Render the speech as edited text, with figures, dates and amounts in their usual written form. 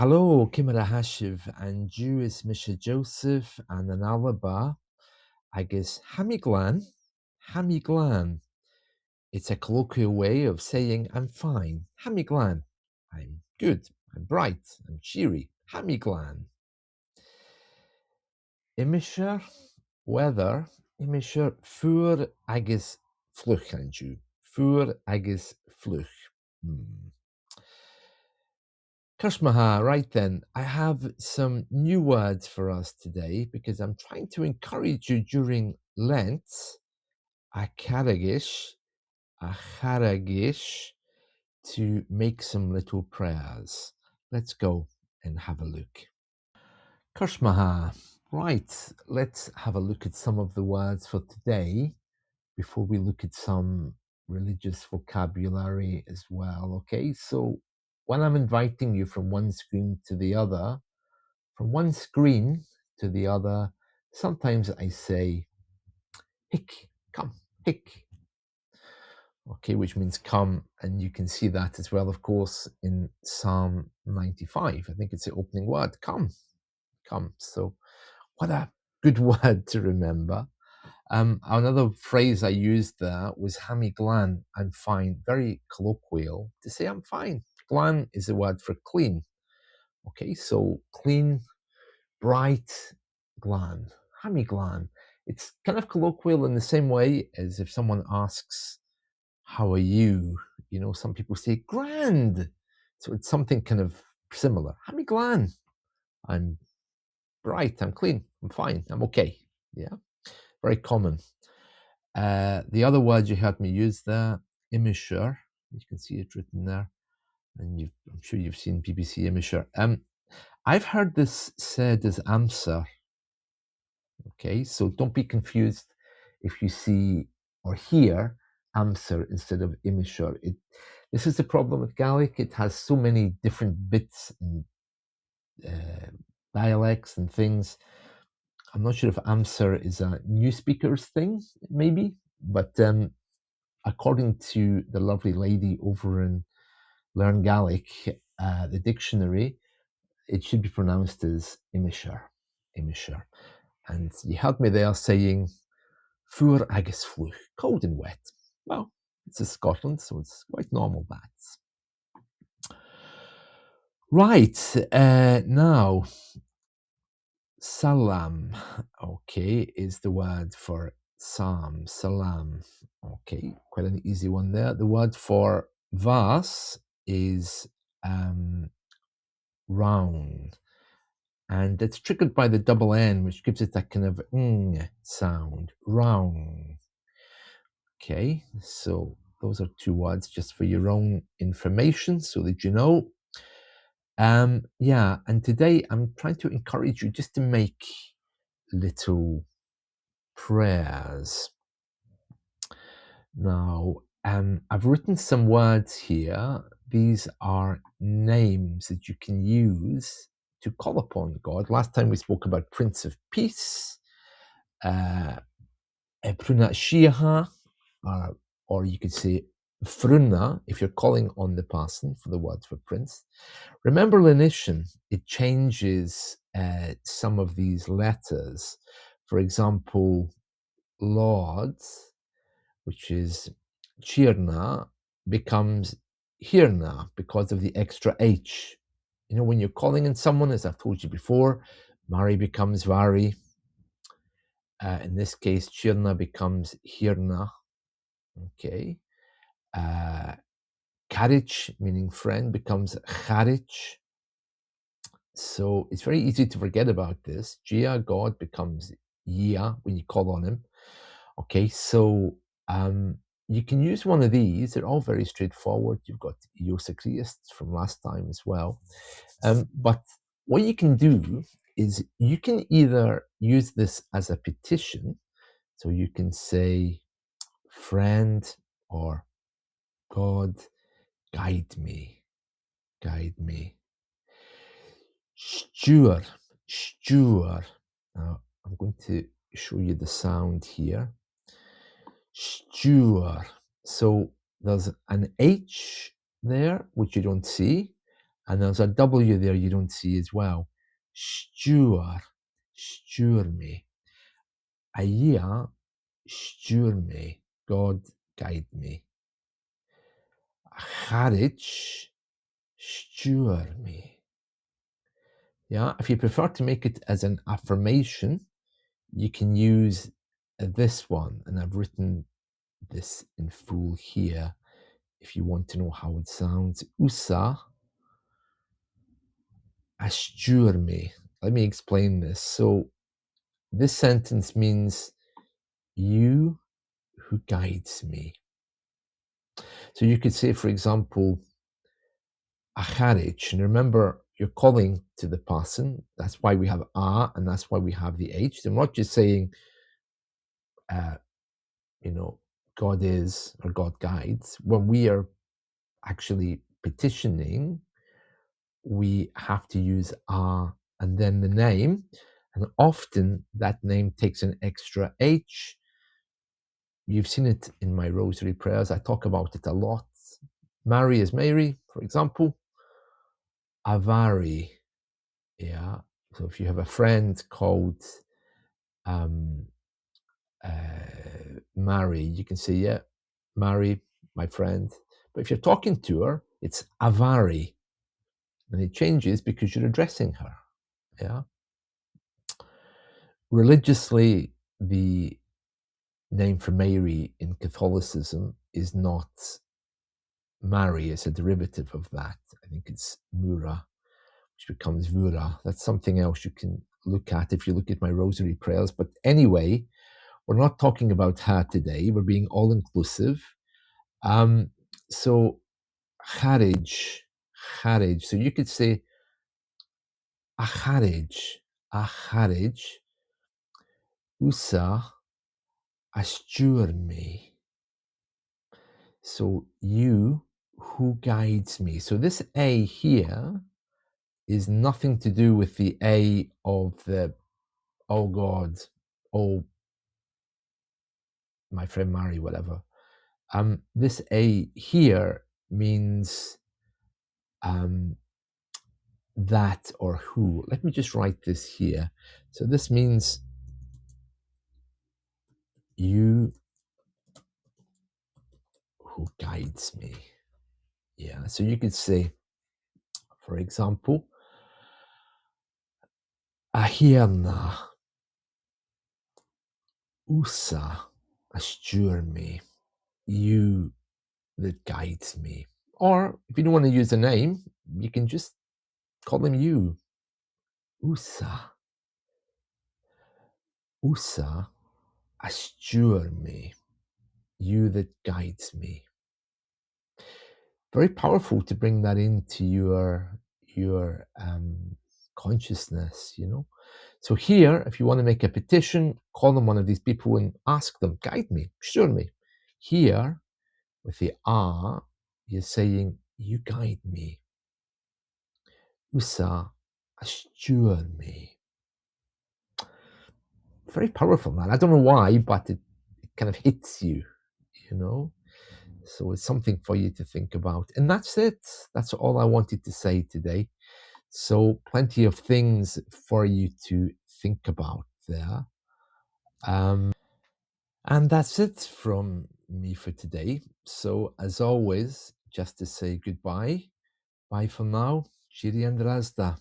Hello, Kimera Hashiv, and Jewish Misha Joseph, and an Alaba, I guess, Hamiglan. Hamiglan. It's a colloquial way of saying I'm fine. Hamiglan. I'm good. I'm bright. I'm cheery. Hamiglan. Imisher, weather. Imisher, fuhr agus fluch an Jew. Fuhr agus fluch. Kashmaha, right then, I have some new words for us today because I'm trying to encourage you during Lent, acharagish, to make some little prayers. Let's go and have a look. Kashmaha, right, let's have a look at some of the words for today before we look at some religious vocabulary as well, okay? So when I'm inviting you from one screen to the other, sometimes I say, hick, come, hick. Okay, which means come, and you can see that as well, of course, in Psalm 95. I think it's the opening word, come, come. So what a good word to remember. Another phrase I used there was hami glan, I'm fine, very colloquial to say I'm fine. Glan is a word for clean. Okay, so clean, bright, glan, hami glan. It's kind of colloquial in the same way as if someone asks, how are you? You know, some people say grand. So it's something kind of similar. Hami glan. I'm bright, I'm clean, I'm fine, I'm okay. Yeah, very common. The other word you heard me use there, imisher. You can see it written there, and I'm sure you've seen BBC imisher. I've heard this said as amser. Okay, so don't be confused if you see or hear amser instead of imisher. This is the problem with Gaelic. It has so many different bits and dialects and things. I'm not sure if amser is a new speakers thing, maybe, but according to the lovely lady over in Learn Gaelic, the dictionary, it should be pronounced as imisher, imisher. And you had me there saying, fuhr agus fluch, cold and wet. Well, it's in Scotland, so it's quite normal that. Right, now, salam, okay, is the word for psalm, salam. Okay, quite an easy one there. The word for vas is round. And it's triggered by the double N, which gives it that kind of ng sound, round. Okay, so those are two words just for your own information so that you know. Yeah, and today I'm trying to encourage you just to make little prayers. Now, I've written some words here. These are names that you can use to call upon God. Last time we spoke about Prince of Peace, Pruna Shiha, or you could say Fruna if you're calling on the person for the word for prince. Remember Lenition, it changes some of these letters. For example, Lord, which is Chirna, becomes Hirna because of the extra H. You know, when you're calling in someone, as I've told you before, Mari becomes Vari. In this case, Chirna becomes Hirna. Okay. Karich, meaning friend, becomes Charich. So it's very easy to forget about this. Gia, God, becomes Yia when you call on him. Okay, so you can use one of these. They're all very straightforward. You've got Iosakriast from last time as well. But what you can do is you can either use this as a petition. So you can say, friend or God, guide me, guide me. Stiùir, stiùir. Now, I'm going to show you the sound here. Stiùir. So there's an H there, which you don't see, And there's a W there you don't see as well. Stiùir, stiùir me. A Dhia, stiùir me. God guide me. A Charich, stiùir me. Yeah, if you prefer to make it as an affirmation, you can use this one, and I've written this in full here if you want to know how it sounds. Usa stiùir me. Let me explain this. So this sentence means you who guides me. So you could say, for example, a charich, and remember you're calling to the person. That's why we have a, and that's why we have the h. They're not just saying, God is or God guides. When we are actually petitioning, we have to use a and then the name, and often that name takes an extra h. You've seen it in my rosary prayers. I talk about it a lot. Mary is Mary, for example. Avari, yeah. So if you have a friend called Mary, you can say, yeah, Mary, my friend. But if you're talking to her, it's Avari. And it changes because you're addressing her. Yeah. Religiously, the name for Mary in Catholicism is not Mary, it's a derivative of that. I think it's Mura, which becomes Vura. That's something else you can look at if you look at my rosary prayers. But anyway, we're not talking about her today. We're being all inclusive. So charich. So you could say a charich, usa stiùir me. So you who guides me. So this A here is nothing to do with the A of the, oh God, oh my friend Mary, whatever. This A here means that or who. Let me just write this here. So this means you who guides me. Yeah, so you could say, for example, A Dhia usa stiùir me, you that guides me. Or if you don't want to use a name, you can just call him you. Usa stiùir me, you that guides me. Very powerful to bring that into your consciousness, So here, if you want to make a petition, call on one of these people and ask them, guide me, stiùir me. Here, with the a, you're saying, you guide me. Usa stiùir me. Very powerful, man. I don't know why, but it kind of hits you, So it's something for you to think about. And that's it. That's all I wanted to say today. So plenty of things for you to think about there. And that's it from me for today. So as always, just to say goodbye. Bye for now. Shiri and Razda.